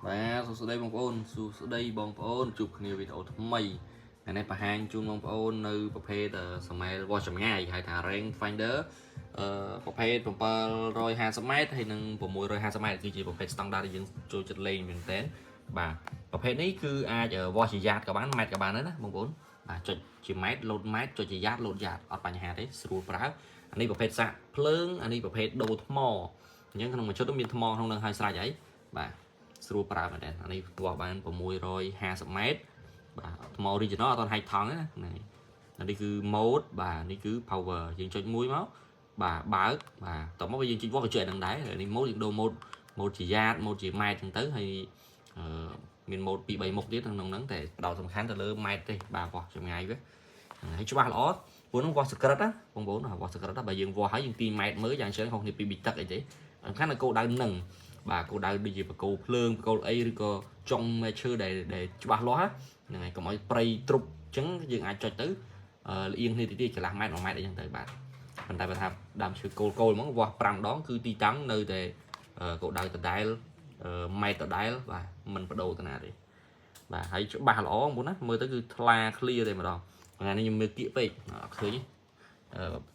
Và số đây bông ôn số đây bông ôn chụp nhiều video mày ngày nay bà hàng chung bông ôn nơiประเภทสมัยว่าสมัยง่ายhay thà rank finder ประเภท750 hay នឹង650 គឺជាប្រភេទ standard ដែលយើងចូលចិត្តលេងមែនតើបាទប្រភេទនេះគឺអាចវាស់ជាយ៉ាតក៏បានម៉ែត្រក៏បានដែរណាបងប្អូនបាទចុចជាម៉ែត្រលោតម៉ែត្រចុចជាយ៉ាតលោតយ៉ាតអត់បញ្ហាទេស្រួលប្រើអានេះប្រភេទសាក់ភ្លើងអានេះប្រភេទដូរថ្មអញ្ចឹងក្នុងមួយជុតមានថ្មក្នុងនឹងហើយស្រេចហើយបាទស្រួលប្រើមែនតើអានេះវាស់បាន650 ម៉ែត្របាទថ្ម original អត់ទាន់ហាច់ថង់ទេណាអានេះគឺ mode បាទនេះគឺ power យើងចុចមួយមកបាទបើកបាទតោះមកយើងចុចវាស់ក៏ចុចហ្នឹងដែរនេះ mode យើងដូរ mode ជាយ៉ាត mode ជាម៉ែត្រហ្នឹងទៅហើយមាន mode 2 3 មុខទៀតក្នុងហ្នឹងតែផ្ដោតសំខាន់ទៅលើម៉ែត្រទេបាទវាស់ចម្ងាយវាហើយច្បាស់ល្អព្រោះហ្នឹងវាស់ secret ណាបងប្អូនវាស់ secret បើយើងវាស់ហើយយើងទីម៉ែត្រមើលយ៉ាងច្រើនខុសគ្នាពីប៊ីទឹកអីទេសំខាន់តែគោលដៅនឹងបាទគោលដៅដូចជាបកគោភ្លើងបកគោអីឬក៏ចុងមែឈើដែលច្បាស់លាស់ហ្នឹងហើយកុំឲ្យប្រៃទ្រុបអញ្ចឹងយើងអាចចុចទៅលៀងគ្នាតិចកន្លះម៉ែត្រ1ម៉ែត្រអីចឹងទៅបាទប៉ុន្តែបើថាដើមឈើគោលហ្មងវាស់5ដងគឺទីតាំងនៅតែគោលដៅដដែលម៉ែត្រដដែលបាទមិនបដូរទៅណាទេបាទហើយច្បាស់ល្អបងប្អូនណាមើលទៅគឺថ្លា clear ទេម្ដងថ្ងៃនេះខ្ញុំមើលគៀកពេកអត់ឃើញ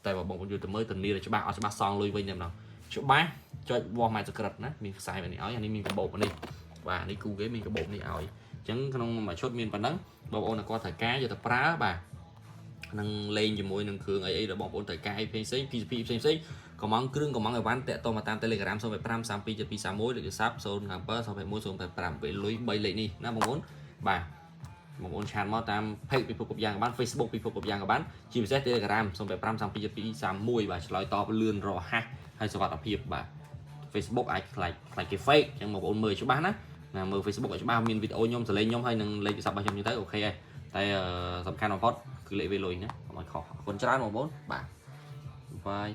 តែបើបងប្អូនយល់ទៅមើលទៅនីរច្បាស់អត់ច្បាស់សងលុយវិញតែម្ដងច្បាស់ចុចវាស់ម៉ែត្រសក្រិតណាមានខ្សែបែបនេះឲ្យអានេះមានកាបូបនេះបាទនេះគូគេមានកាបូបនេះឲ្យអញ្ចឹងក្នុងមួយឈុតមានប៉ុណ្ណឹងបងប្អូនគាត់ត្រូវការយកទៅប្រើបាទនឹងលេងជាមួយនឹងគ្រឿងអីរបស់បងប្អូនត្រូវការអីផ្សេង PCP ផ្សេងកំងគ្រឿងកំងអីវ៉ាន់តាក់ទងមកតាម Telegram 085 32 7231 លេខទូរស័ព្ទ057 081 085ពេលលុយ3លេខនេះណាបងប្អូនបាទបងប្អូនឆាតមកតាម page ពិភពគ្រប់យ៉ាងក៏បាន Facebook ពិភពគ្រប់យ៉ាងក៏បានជាពិសេស Telegram 085 32 7231បាទឆ្លើយតបលឿនរហ័សហើយសុវត្ថិភាពបាទ Facebook អាចខ្លាចគេ fake អញ្ចឹងបងប្អូនមើលច្បាស់ណាមើល Facebook ឲ្យច្បាស់មានវីដេអូខ្ញុំសលេងខ្ញុំហើយនឹងលេខទូរស័ព្ទរបស់ខ្ញុំទៅអូខេហើយតែសំខាន់បំផុតគឺលេខវេលុយណាកុំឲ្យខុសអរគុណច្រើនបងប្អូនបាទបាយ